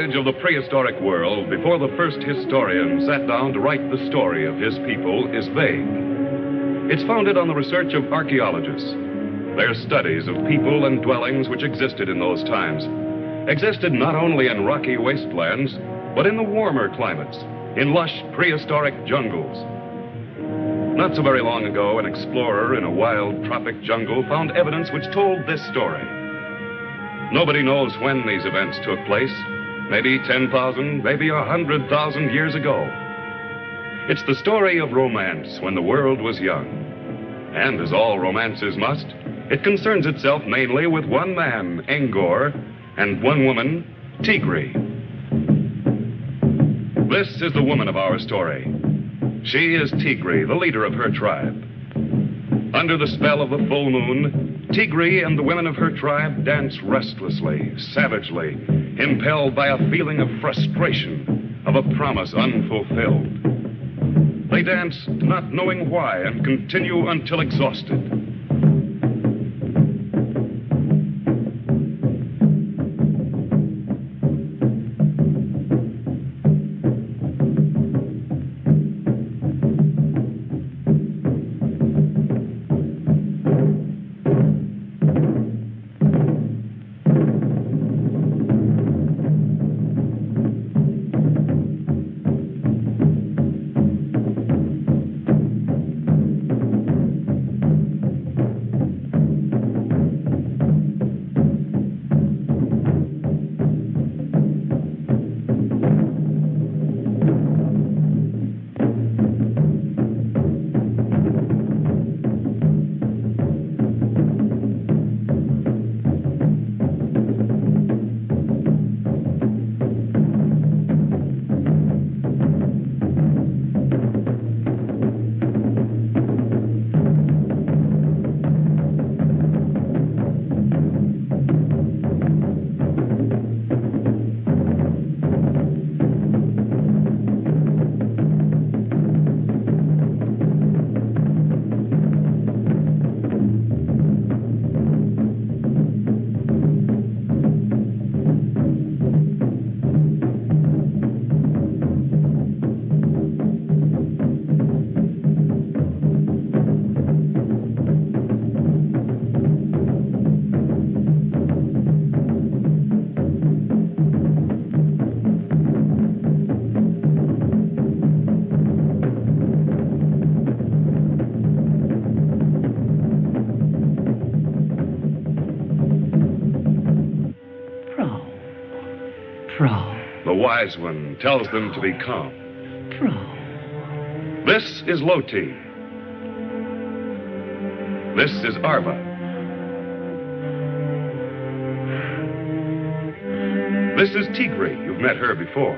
knowledge of the prehistoric world before the first historian sat down to write the story of his people is vague. It's founded on the research of archaeologists. Their studies of people and dwellings which existed in those times. Existed not only in rocky wastelands, but in the warmer climates, in lush prehistoric jungles. Not so very long ago, an explorer in a wild tropic jungle found evidence which told this story. Nobody knows when these events took place. Maybe 10,000, maybe 100,000 years ago. It's the story of romance when the world was young. And as all romances must, it concerns itself mainly with one man, Angor, and one woman, Tigri. This is the woman of our story. She is Tigri, the leader of her tribe. Under the spell of the full moon, Tigri and the women of her tribe dance restlessly, savagely, impelled by a feeling of frustration, of a promise unfulfilled. They dance not knowing why and continue until exhausted. The wise one tells them to be calm. This is Loti. This is Arva. This is Tigri. You've met her before.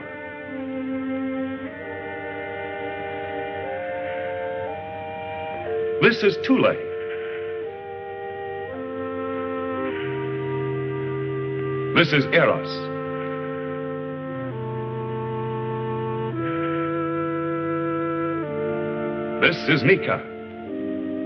This is Tule. This is Eros. This is Nika.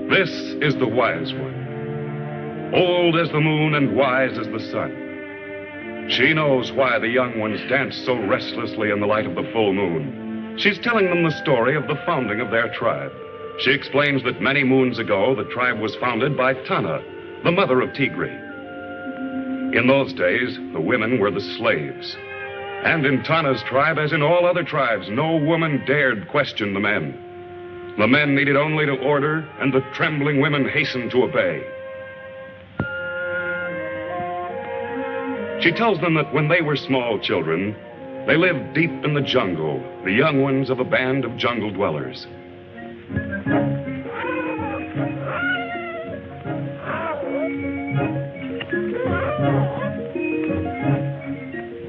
This is the wise one. Old as the moon and wise as the sun. She knows why the young ones dance so restlessly in the light of the full moon. She's telling them the story of the founding of their tribe. She explains that many moons ago, the tribe was founded by Tana, the mother of Tigri. In those days, the women were the slaves. And in Tana's tribe, as in all other tribes, no woman dared question the men. The men needed only to order, and the trembling women hastened to obey. She tells them that when they were small children, they lived deep in the jungle, the young ones of a band of jungle dwellers.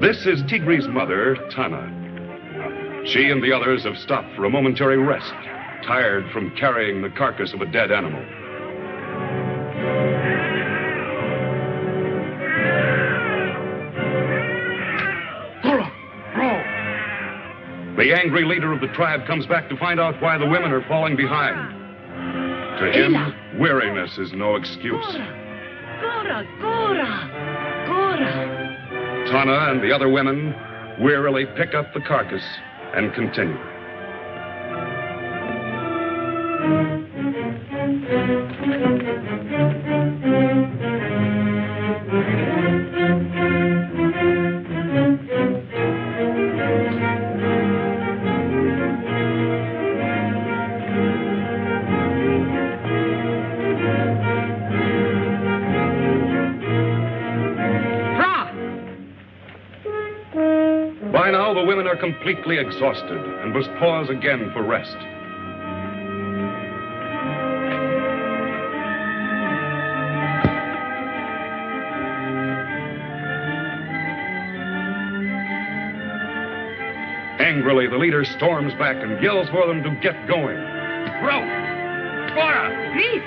This is Tigri's mother, Tana. She and the others have stopped for a momentary rest, tired from carrying the carcass of a dead animal. The angry leader of the tribe comes back to find out why the women are falling behind. To him, weariness is no excuse. Tana and the other women wearily pick up the carcass and continue. By now, the women are completely exhausted and must pause again for rest. Angrily, the leader storms back and yells for them to get going. Bro! Fire! Please!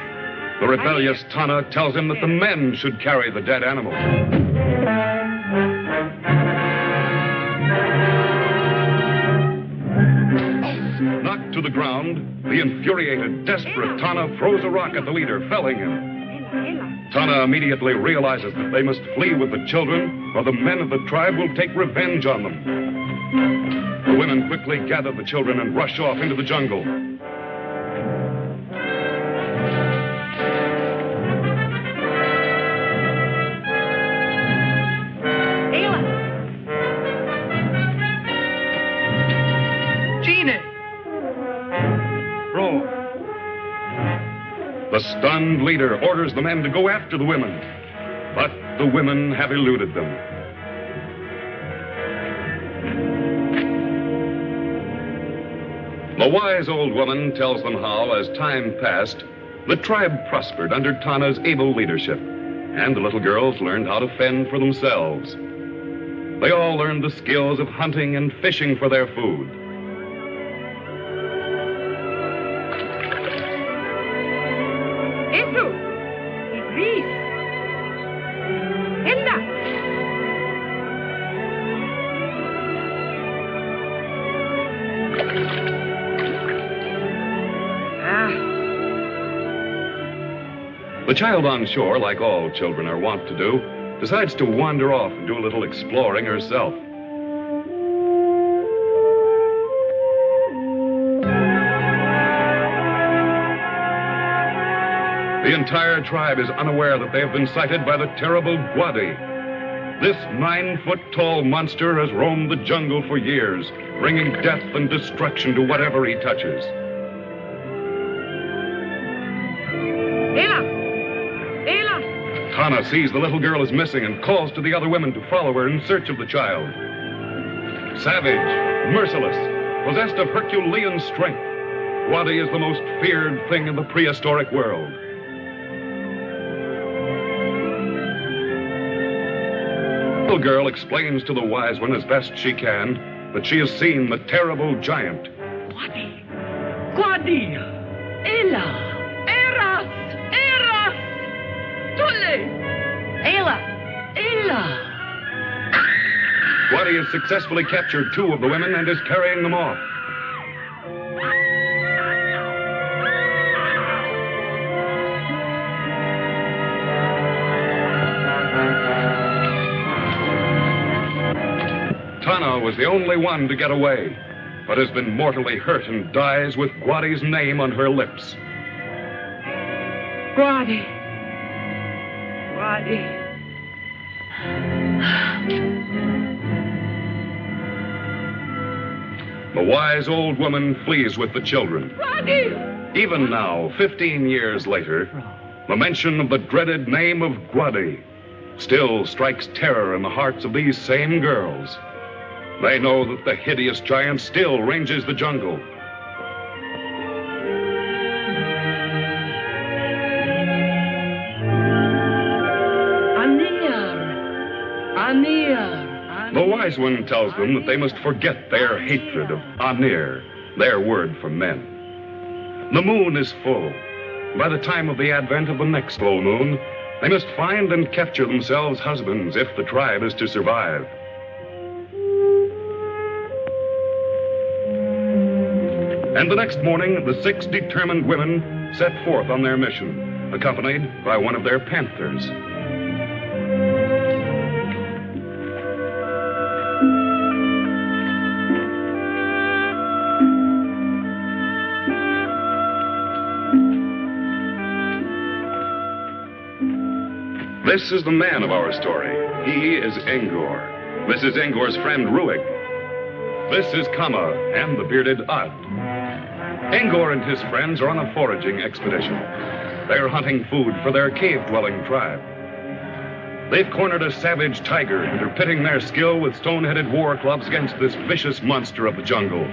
The rebellious Tana tells him that the men should carry the dead animal. Knocked to the ground, the infuriated, desperate Tana throws a rock at the leader, felling him. Tana immediately realizes that they must flee with the children, or the men of the tribe will take revenge on them. The women quickly gather the children and rush off into the jungle. The stunned leader orders the men to go after the women, but the women have eluded them. The wise old woman tells them how, as time passed, the tribe prospered under Tana's able leadership, and the little girls learned how to fend for themselves. They all learned the skills of hunting and fishing for their food. The child on shore, like all children are wont to do, decides to wander off and do a little exploring herself. The entire tribe is unaware that they have been sighted by the terrible Gwadi. This 9-foot-tall monster has roamed the jungle for years, bringing death and destruction to whatever he touches. Tana sees the little girl is missing and calls to the other women to follow her in search of the child. Savage, merciless, possessed of Herculean strength, Gwadi is the most feared thing in the prehistoric world. The little girl explains to the wise one as best she can that she has seen the terrible giant. Gwadi! Gwadi! Ela! Gwadi has successfully captured 2 of the women and is carrying them off. Tana was the only one to get away, but has been mortally hurt and dies with Gwadi's name on her lips. Gwadi. Gwadi. The wise old woman flees with the children. Gwadi! Even now, 15 years later, the mention of the dreaded name of Gwadi still strikes terror in the hearts of these same girls. They know that the hideous giant still ranges the jungle. The wise one tells them that they must forget their hatred of Anir, their word for men. The moon is full. By the time of the advent of the next full moon, they must find and capture themselves husbands if the tribe is to survive. And the next morning, the 6 determined women set forth on their mission, accompanied by one of their panthers. This is the man of our story. He is Angor. This is Angor's friend Ruig. This is Kama and the bearded Ad. Angor and his friends are on a foraging expedition. They're hunting food for their cave-dwelling tribe. They've cornered a savage tiger and are pitting their skill with stone-headed war clubs against this vicious monster of the jungle.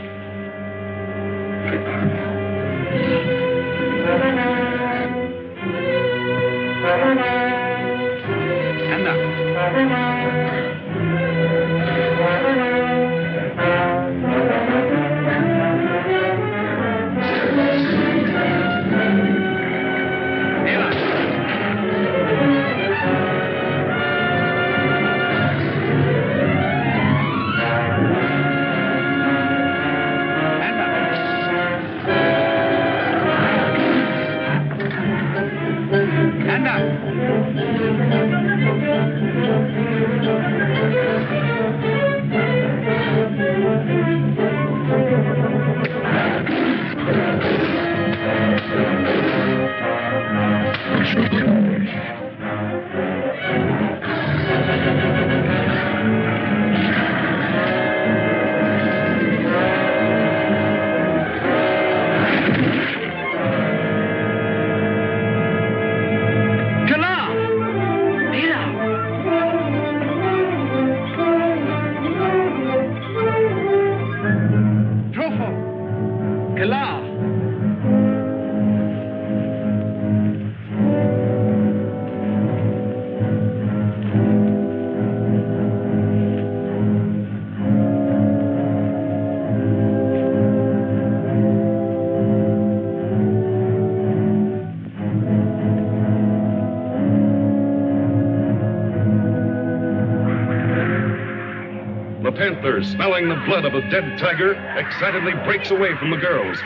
The panther, smelling the blood of a dead tiger, excitedly breaks away from the girls.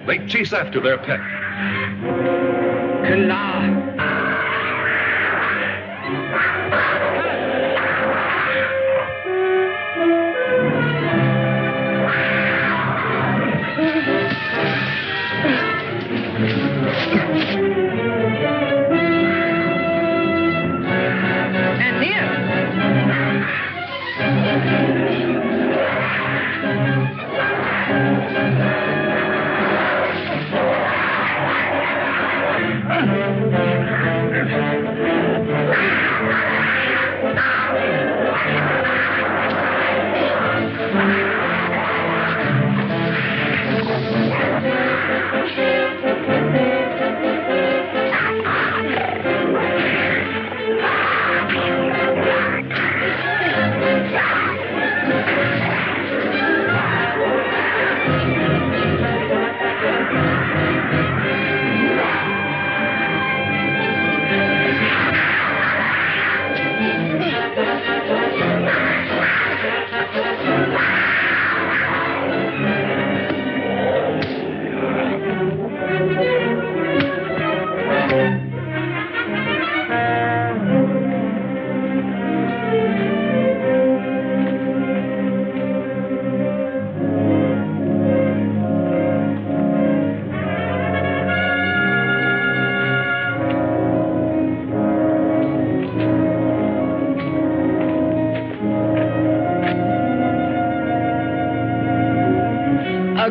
They chase after their pet.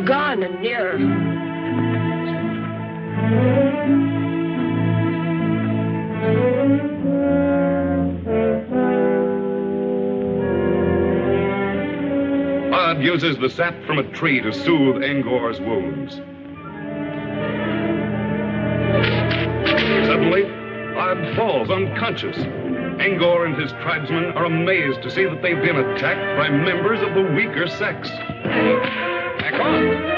Gone and near. Ad uses the sap from a tree to soothe Angor's wounds. Suddenly, Ad falls unconscious. Angor and his tribesmen are amazed to see that they've been attacked by members of the weaker sex. Back on!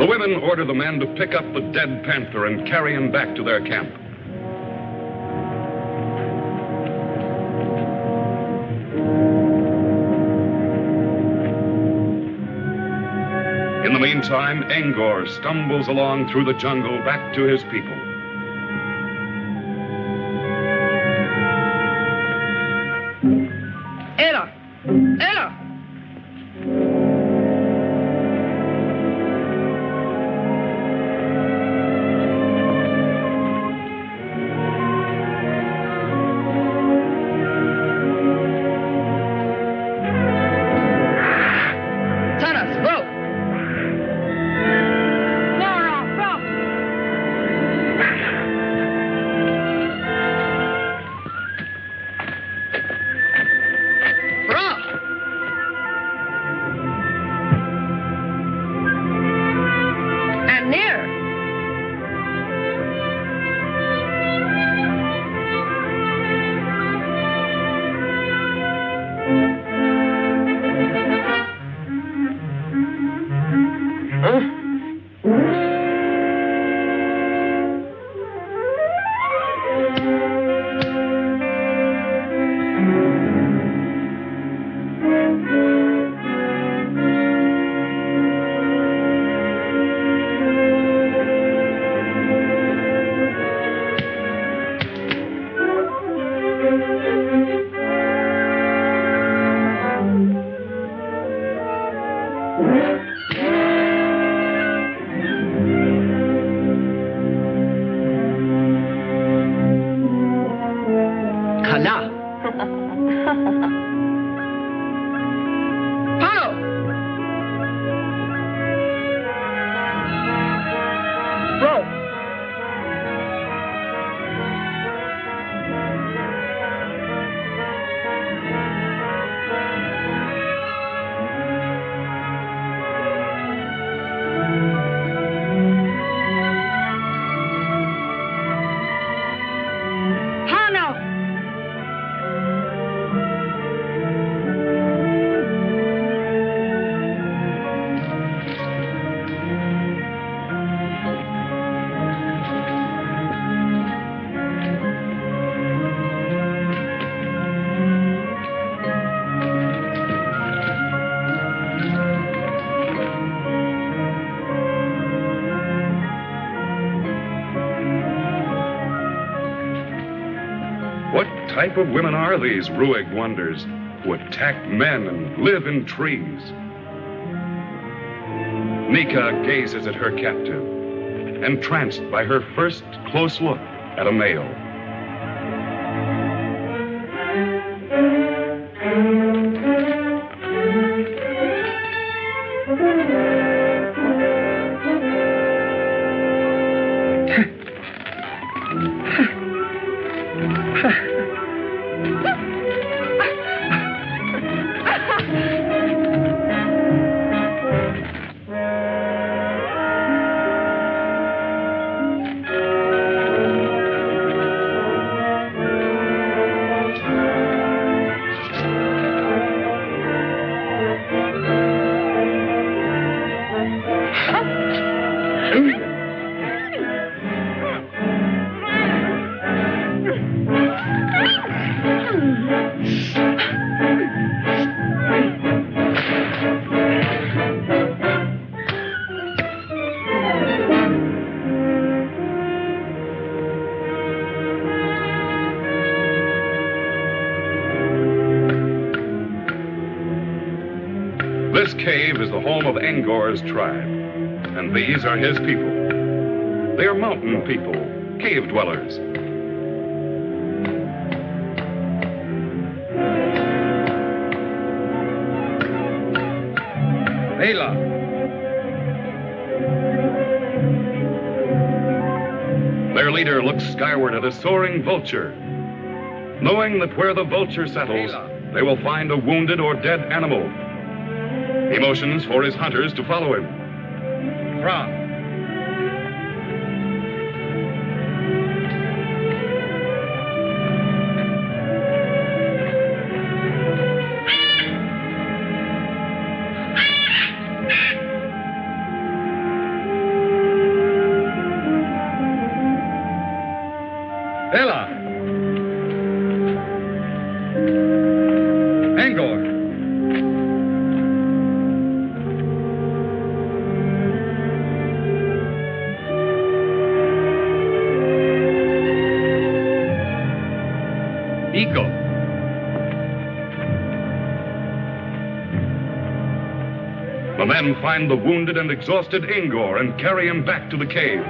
The women order the men to pick up the dead panther and carry him back to their camp. In the meantime, Angor stumbles along through the jungle back to his people. Ella! Ella! type of women are these Ruig wonders who attack men and live in trees? Nika gazes at her captive, entranced by her first close look at a male. This cave is the home of Angor's tribe, and these are his people. They are mountain people, cave dwellers. Ayla. Their leader looks skyward at a soaring vulture, knowing that where the vulture settles, they will find a wounded or dead animal. He motions for his hunters to follow him. Fra. Ella. Angor. Eagle. The men find the wounded and exhausted Angor and carry him back to the cave.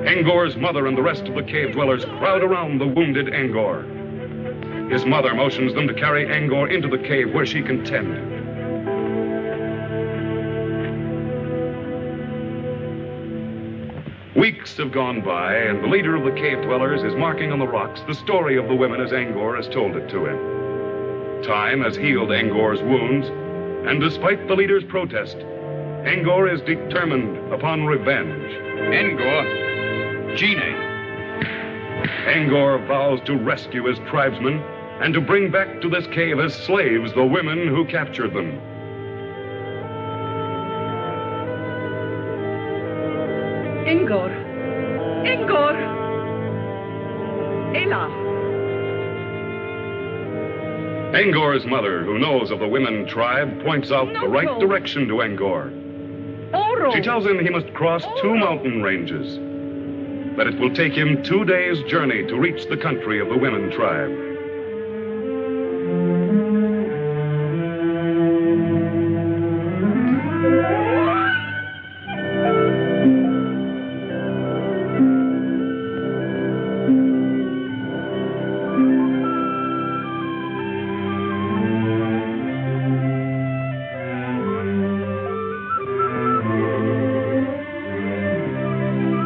Angor's mother and the rest of the cave dwellers crowd around the wounded Angor. His mother motions them to carry Angor into the cave where she can tend. Weeks have gone by, and the leader of the cave dwellers is marking on the rocks the story of the women as Angor has told it to him. Time has healed Angor's wounds, and despite the leader's protest, Angor is determined upon revenge. Angor. Gene. Angor vows to rescue his tribesmen and to bring back to this cave as slaves the women who captured them. Angor. Angor. Ela. Angor's mother, who knows of the women tribe, points out the right direction to Angor. Oro. She tells him he must cross 2 mountain ranges, that it will take him 2 days' journey to reach the country of the women tribe.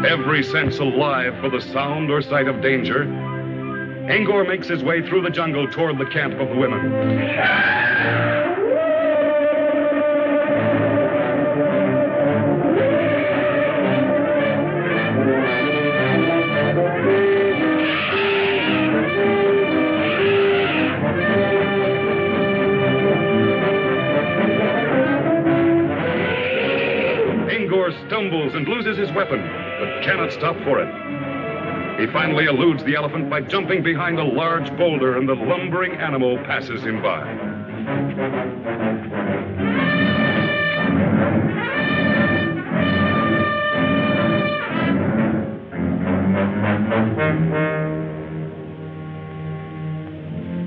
Every sense alive for the sound or sight of danger, Angor makes his way through the jungle toward the camp of the women. and loses his weapon, but cannot stop for it. He finally eludes the elephant by jumping behind a large boulder, and the lumbering animal passes him by.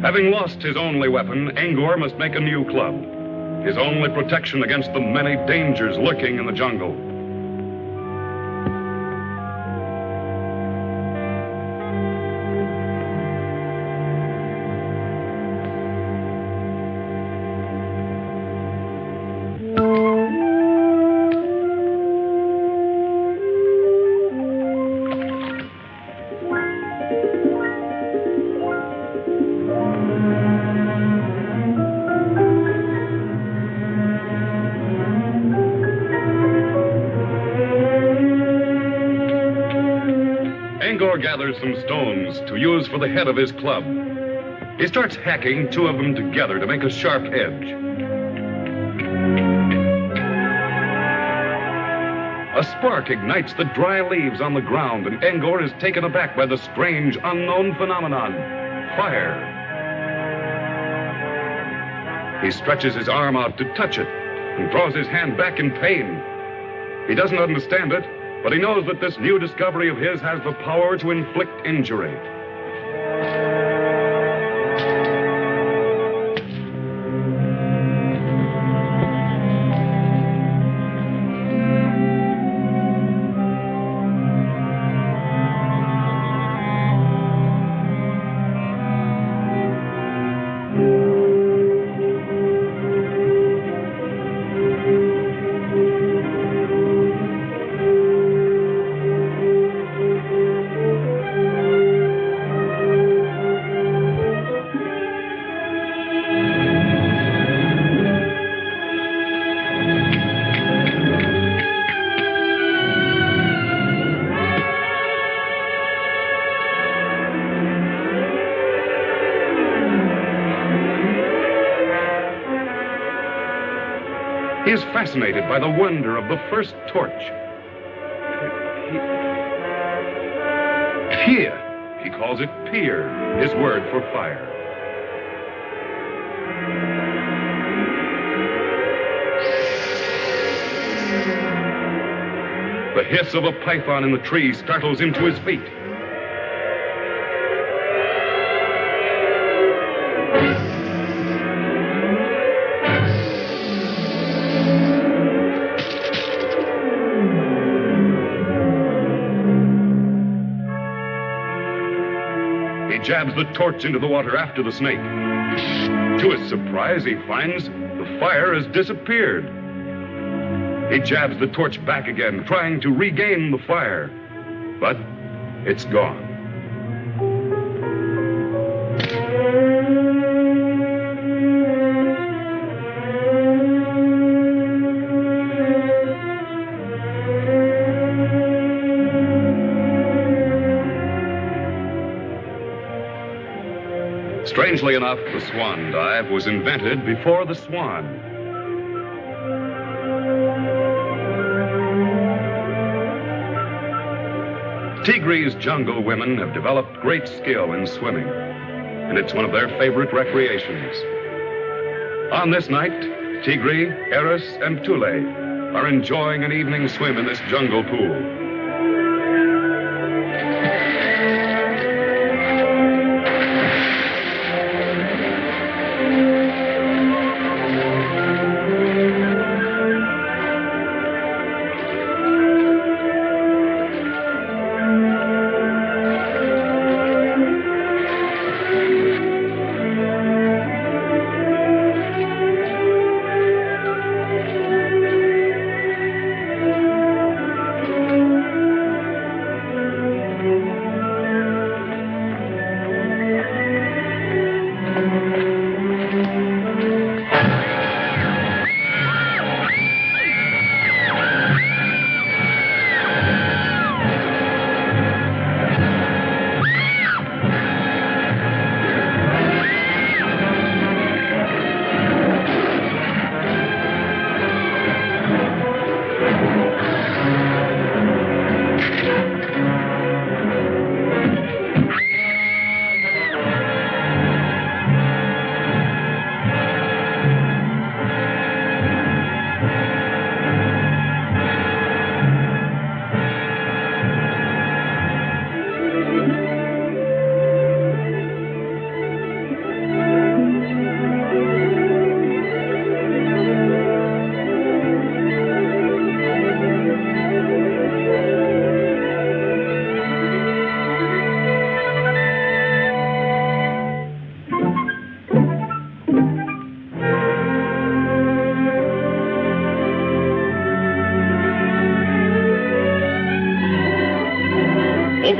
Having lost his only weapon, Angor must make a new club, his only protection against the many dangers lurking in the jungle. Gathers some stones to use for the head of his club. He starts hacking two of them together to make a sharp edge. A spark ignites the dry leaves on the ground, and Angor is taken aback by the strange, unknown phenomenon, fire. He stretches his arm out to touch it and draws his hand back in pain. He doesn't understand it, but he knows that this new discovery of his has the power to inflict injury. He is fascinated by the wonder of the first torch. Pier. He calls it pier, his word for fire. The hiss of a python in the tree startles him to his feet. Jabs the torch into the water after the snake. To his surprise, he finds the fire has disappeared. He jabs the torch back again, trying to regain the fire, but it's gone. Strangely enough, the swan dive was invented before the swan. Tigri's jungle women have developed great skill in swimming, and it's one of their favorite recreations. On this night, Tigri, Eris, and Tule are enjoying an evening swim in this jungle pool.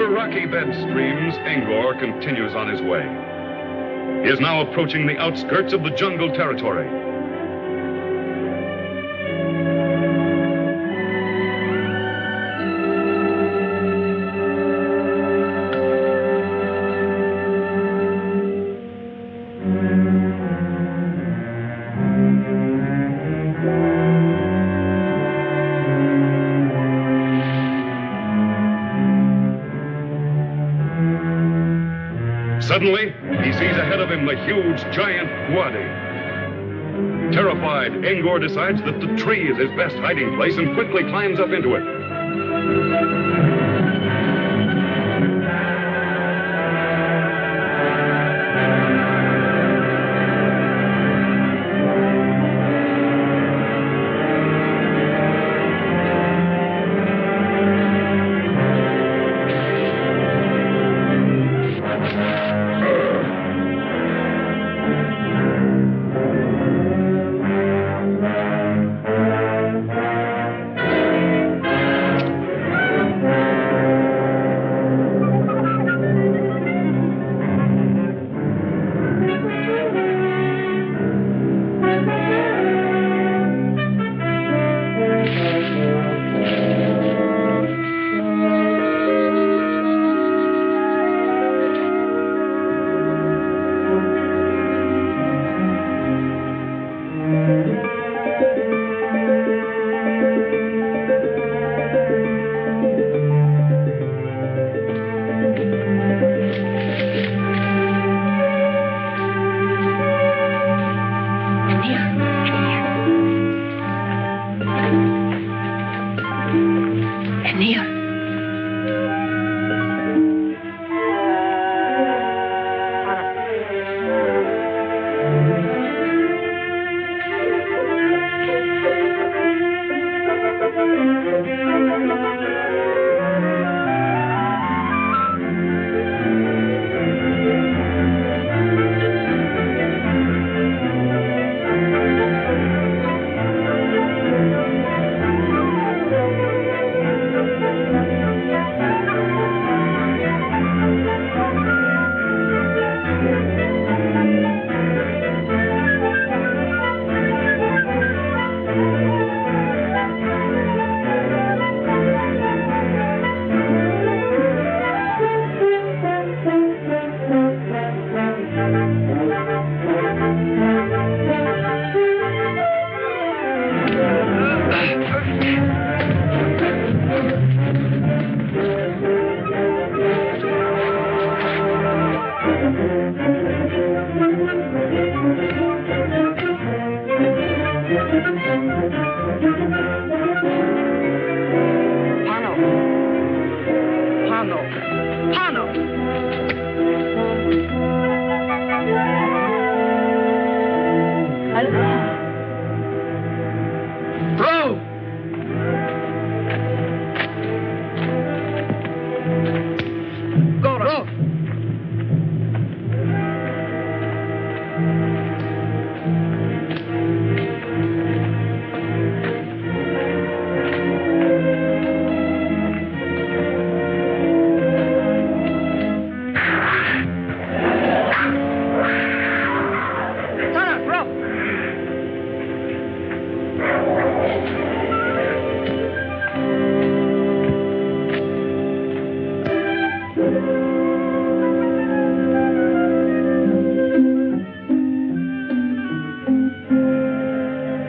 Over rocky bed streams, Ingor continues on his way. He is now approaching the outskirts of the jungle territory. Suddenly, he sees ahead of him the huge, giant Wadi. Terrified, Ingor decides that the tree is his best hiding place and quickly climbs up into it.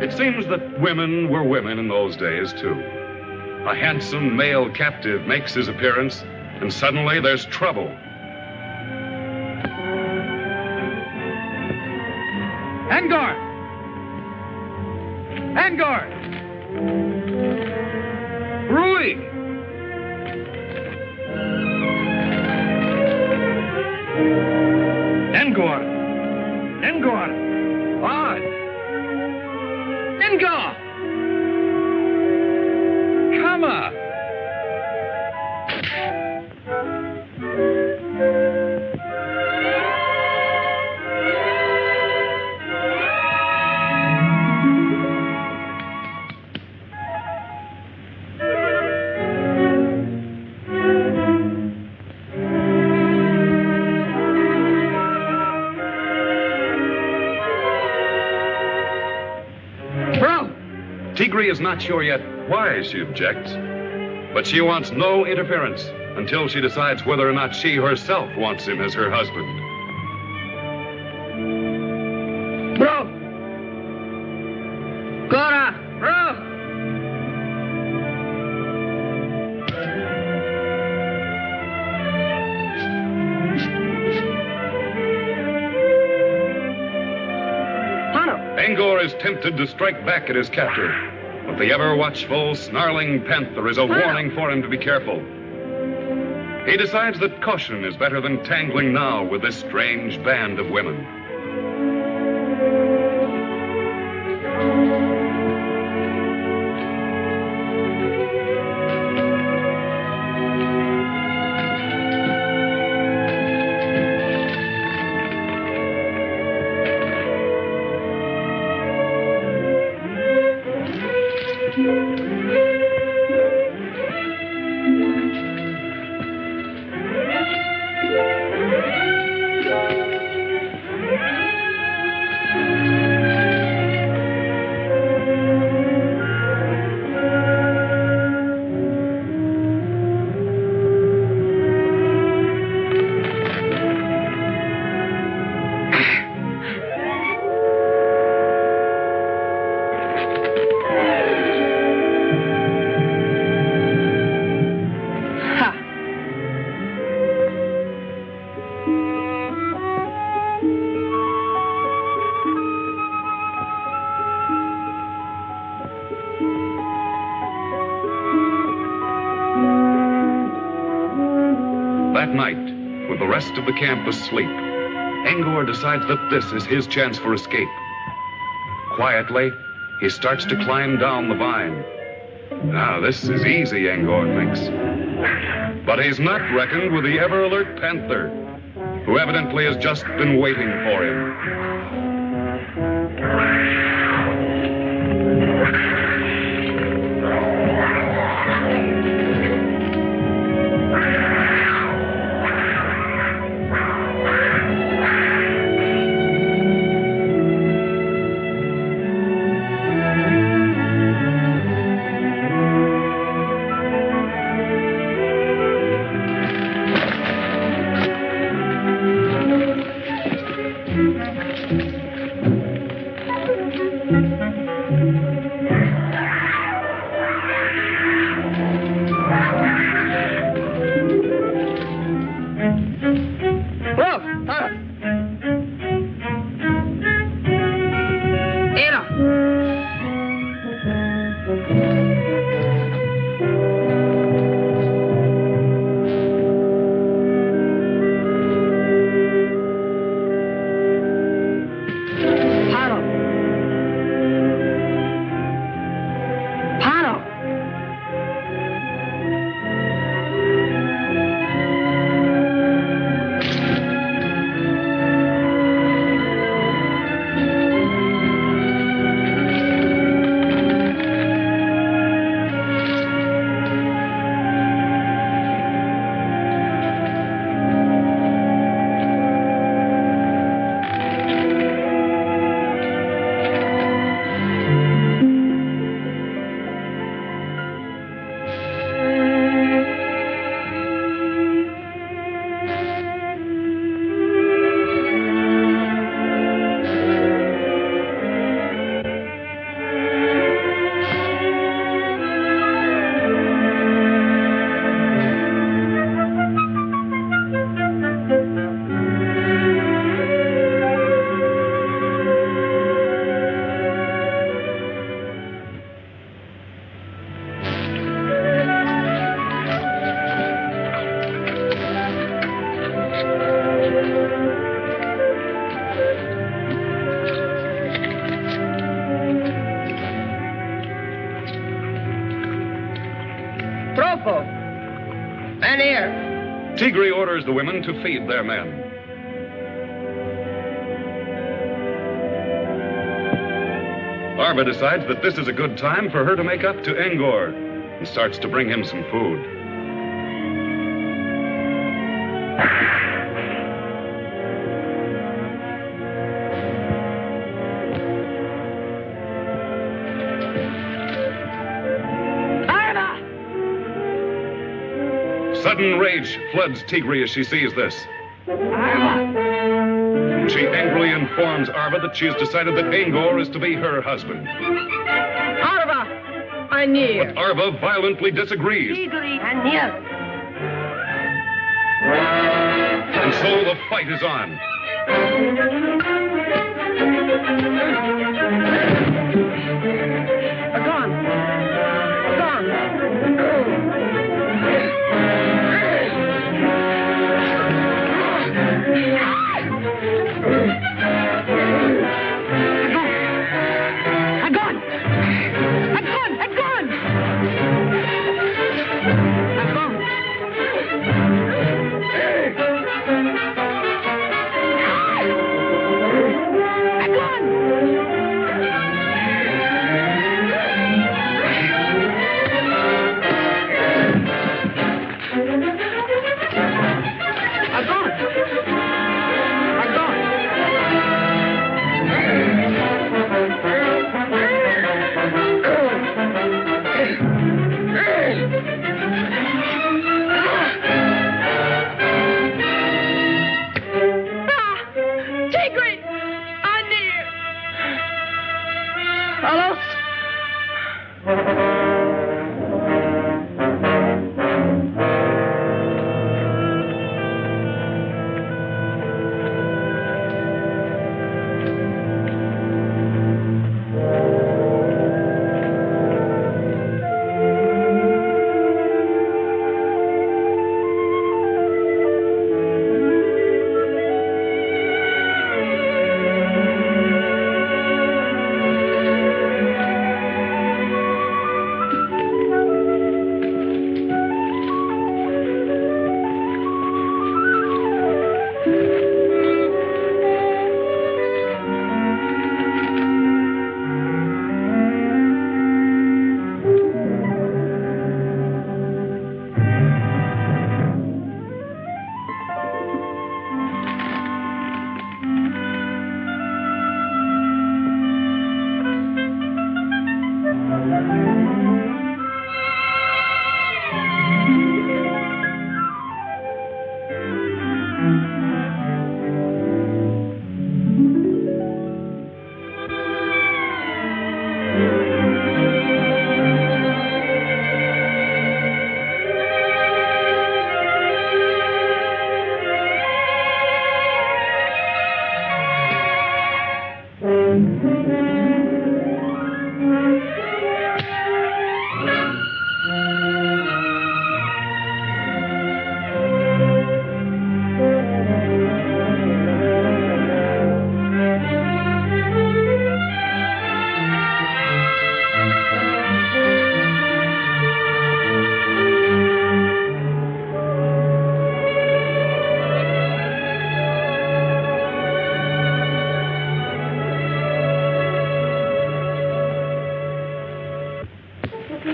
It seems that women were women in those days, too. A handsome male captive makes his appearance, and suddenly there's trouble. Angor! Angor! Rui! Angor! Angor! On! Angor! Come on! Tigri is not sure yet why she objects, but she wants no interference until she decides whether or not she herself wants him as her husband. Bro! Cora! Bro! Angor is tempted to strike back at his captor, but the ever-watchful, snarling panther is a warning for him to be careful. He decides that caution is better than tangling now with this strange band of women. That night, with the rest of the camp asleep, Angor decides that this is his chance for escape. Quietly, he starts to climb down the vine. Now, this is easy, Angor thinks. But he's not reckoned with the ever-alert panther, who evidently has just been waiting for him. Tigri orders the women to feed their men. Arva decides that this is a good time for her to make up to Angor and starts to bring him some food. Sudden rage floods Tigre as she sees this. She angrily informs Arva that she has decided that Angor is to be her husband. Arva, Anir. But Arva violently disagrees. Tigre, Anir. And so the fight is on. Gone.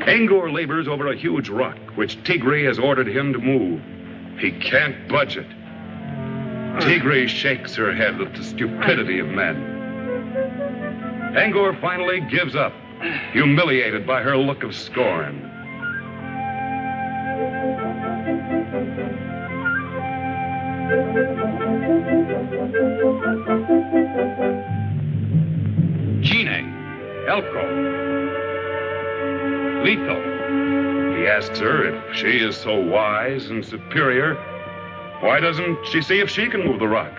Angor labors over a huge rock, which Tigre has ordered him to move. He can't budge it. Tigre shakes her head at the stupidity of men. Angor finally gives up, humiliated by her look of scorn. Gine, Elko, Lito. He asks her if she is so wise and superior, why doesn't she see if she can move the rock?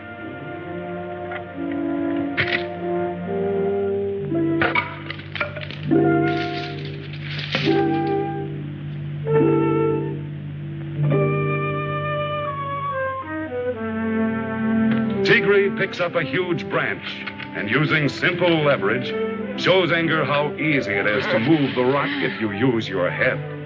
Tigre picks up a huge branch and, using simple leverage, shows Angor how easy it is to move the rock if you use your head.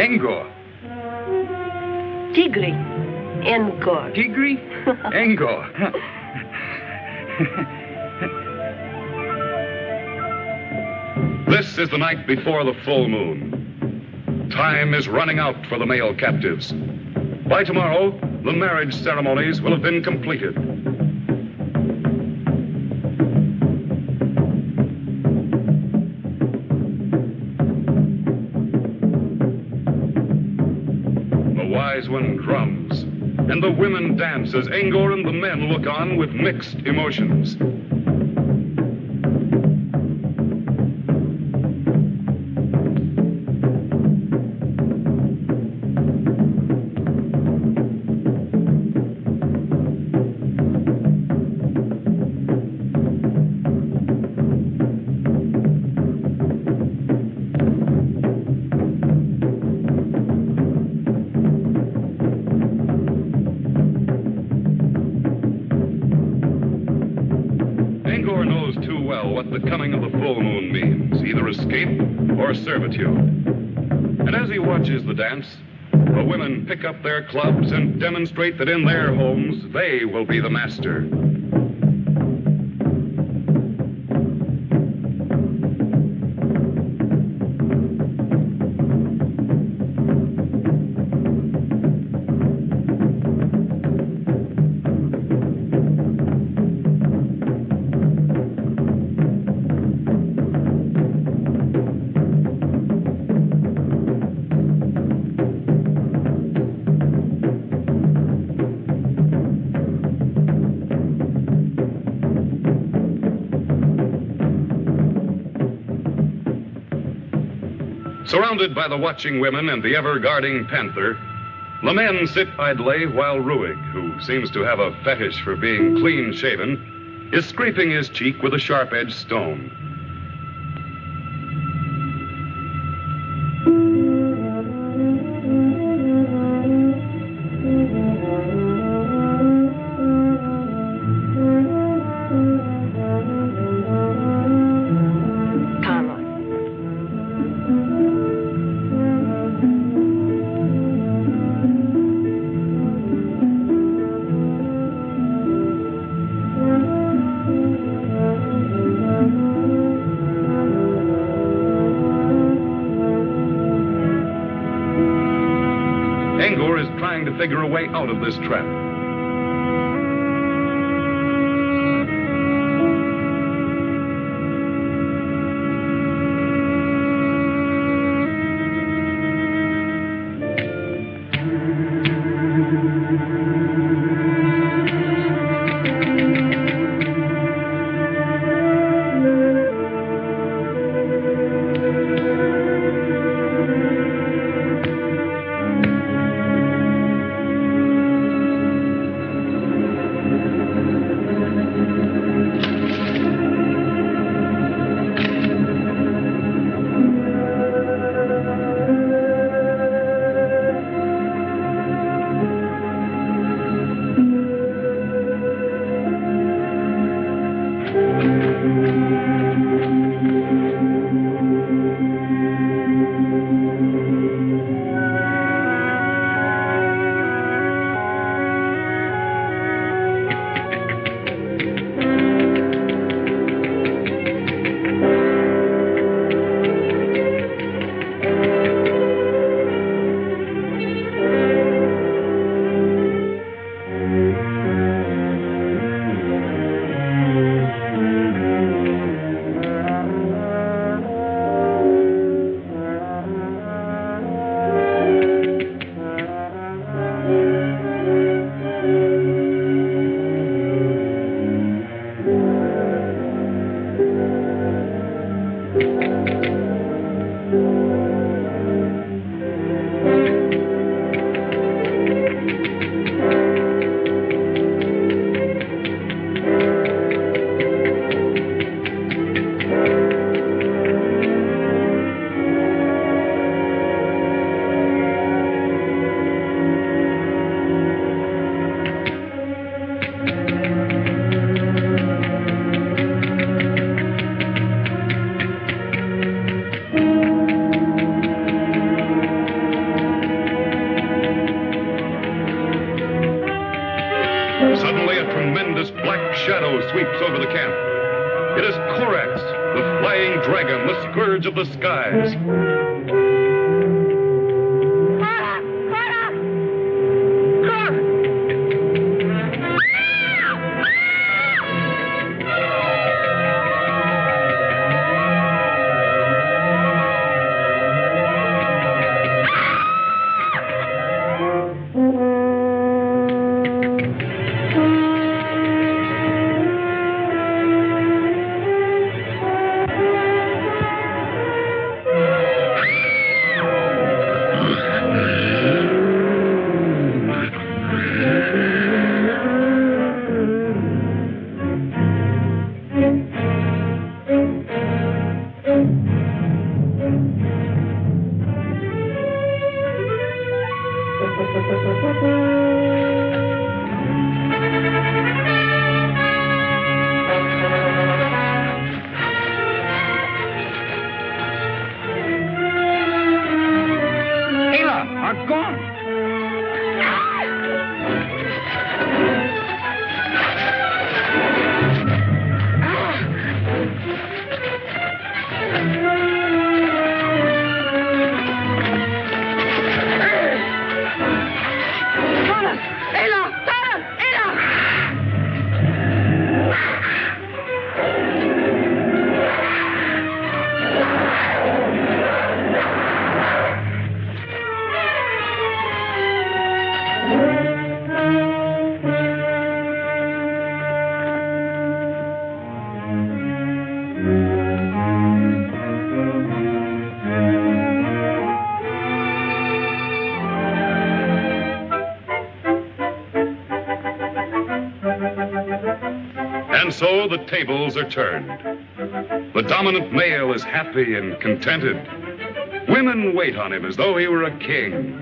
Angor. Tigri. Angor. Tigri? Angor. This is the night before the full moon. Time is running out for the male captives. By tomorrow, the marriage ceremonies will have been completed. The wise one drums, and the women dance as Angor and the men look on with mixed emotions. The coming of the full moon means either escape or servitude. And as he watches the dance, the women pick up their clubs and demonstrate that in their homes they will be the master. Surrounded by the watching women and the ever-guarding panther, the men sit idly while Ruig, who seems to have a fetish for being clean-shaven, is scraping his cheek with a sharp-edged stone. Figure a way out of this trap. enormous black shadow sweeps over the camp. It is Korax, the flying dragon, the scourge of the skies. And so the tables are turned. The dominant male is happy and contented. Women wait on him as though he were a king.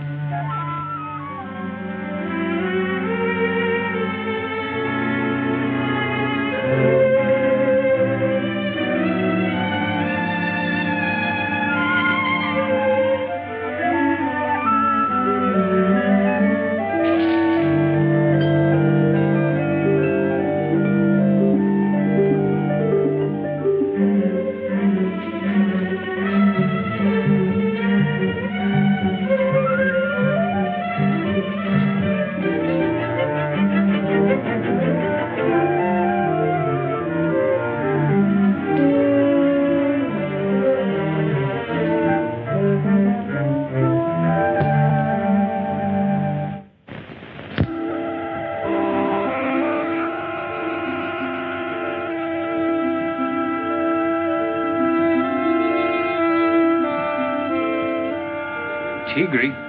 Tigre.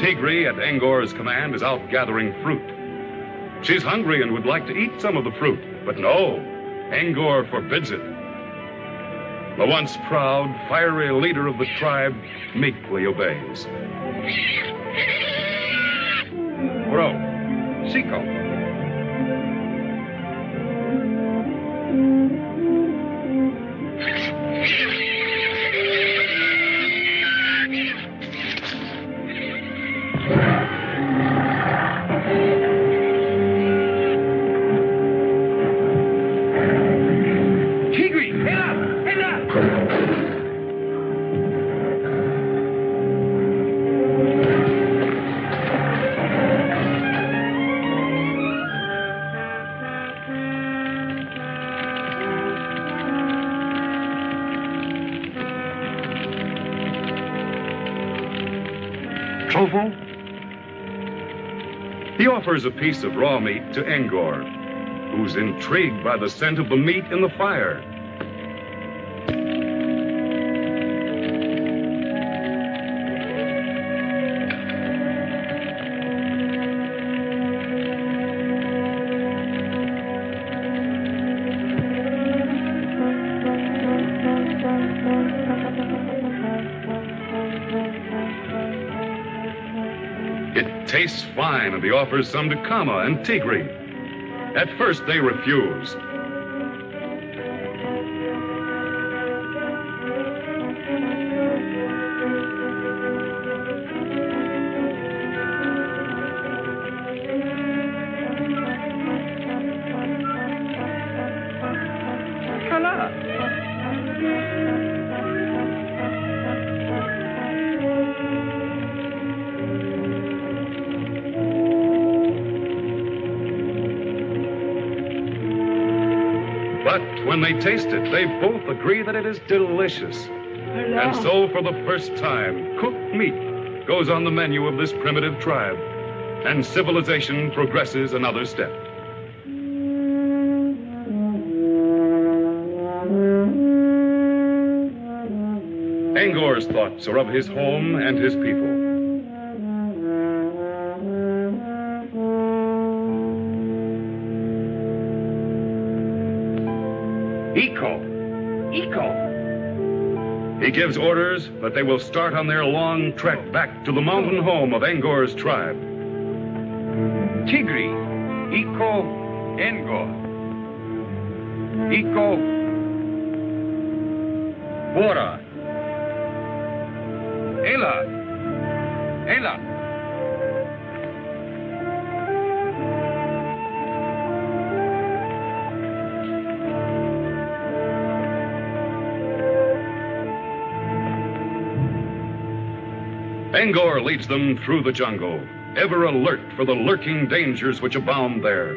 Tigre, at Angor's command, is out gathering fruit. She's hungry and would like to eat some of the fruit, but no, Angor forbids it. The once proud, fiery leader of the tribe meekly obeys. Bro, Seco. beautiful? He offers a piece of raw meat to Angor, who's intrigued by the scent of the meat in the fire. It tastes fine, and he offers some to Kama and Tigri. At first, they refuse. But when they taste it, they both agree that it is delicious. And so, for the first time, cooked meat goes on the menu of this primitive tribe, and civilization progresses another step. Angor's thoughts are of his home and his people. He gives orders that they will start on their long trek back to the mountain home of Angor's tribe. Tigri, Iko, Angor. Iko, Bora. Ela. Angor leads them through the jungle, ever alert for the lurking dangers which abound there.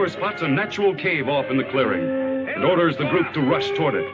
Spots a natural cave off in the clearing and orders the group to rush toward it.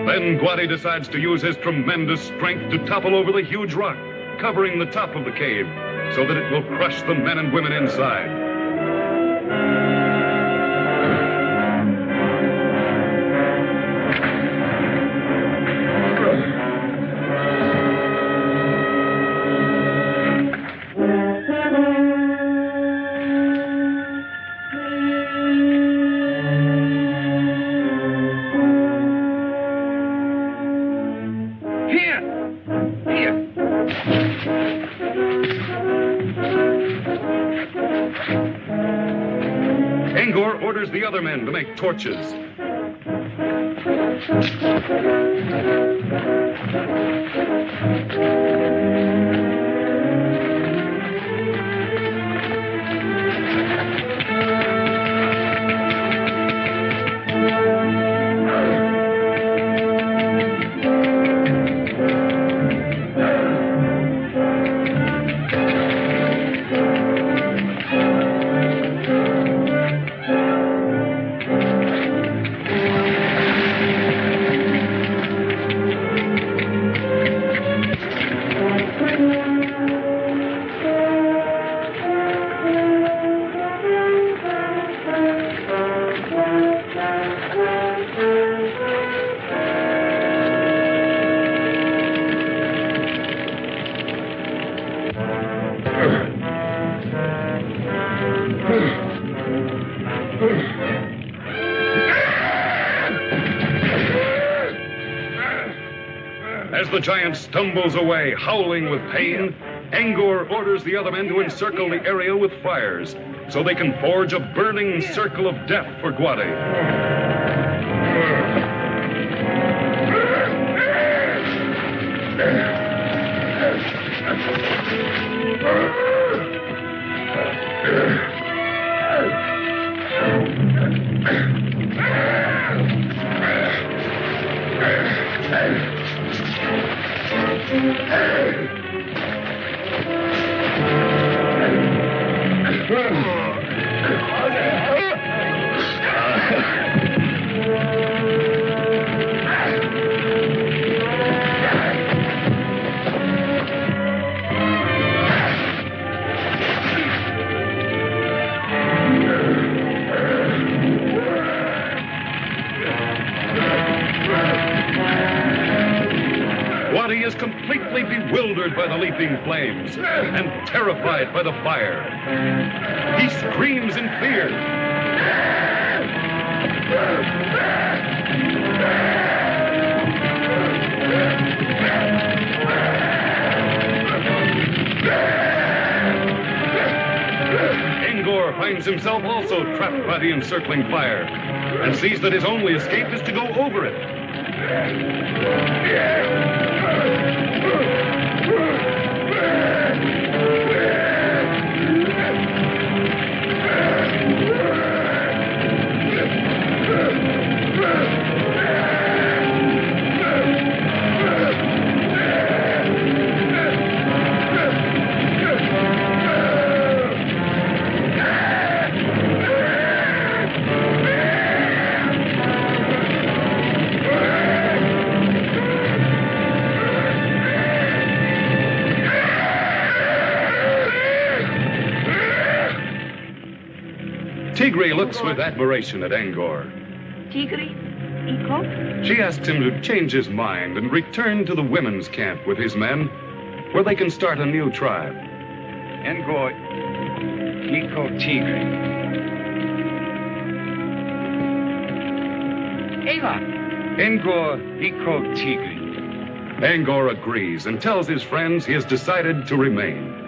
Then Guadi decides to use his tremendous strength to topple over the huge rock, covering the top of the cave, so that it will crush the men and women inside. The other men to make torches. As the giant stumbles away, howling with pain, Angor orders the other men to encircle the area with fires so they can forge a burning circle of death for Guadi. Guadi is completely bewildered by the leaping flames and terrified by the fire. He screams in fear. Angor finds himself also trapped by the encircling fire and sees that his only escape is to go over it. Tigri looks with admiration at Angor. Tigri? Iko? She asks him to change his mind and return to the women's camp with his men, where they can start a new tribe. Angor, Iko Tigri. Eva, Angor, Iko Tigri. Angor agrees and tells his friends he has decided to remain.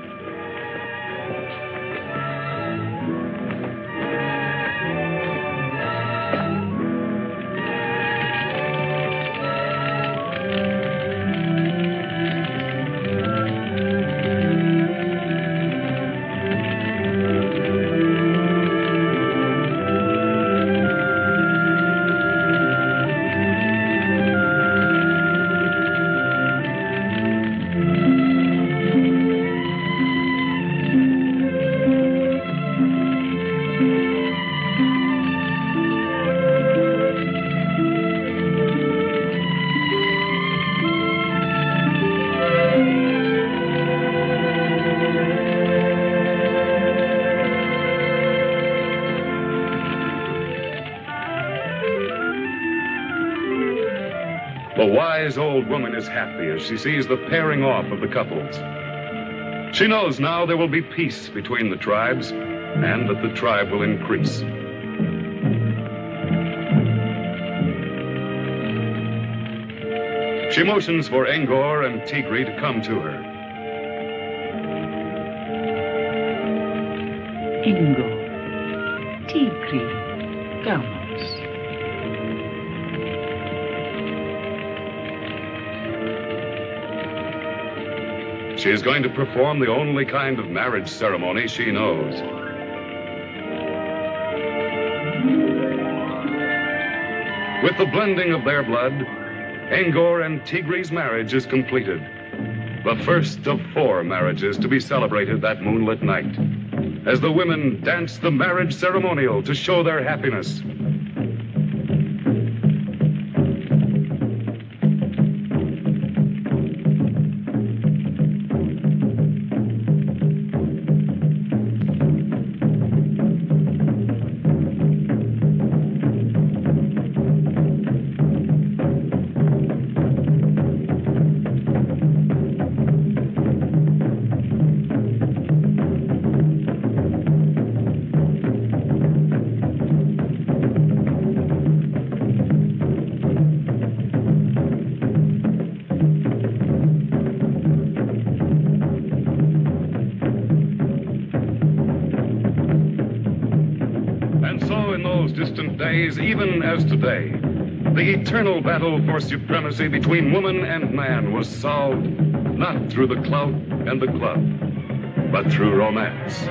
The wise old woman is happy as she sees the pairing off of the couples. She knows now there will be peace between the tribes and that the tribe will increase. She motions for Angor and Tigri to come to her. Ingo, Tigri, vamos. She is going to perform the only kind of marriage ceremony she knows. With the blending of their blood, Angor and Tigri's marriage is completed. The first of 4 marriages to be celebrated that moonlit night, as the women dance the marriage ceremonial to show their happiness. Even as today, the eternal battle for supremacy between woman and man was solved not through the clout and the club, but through romance.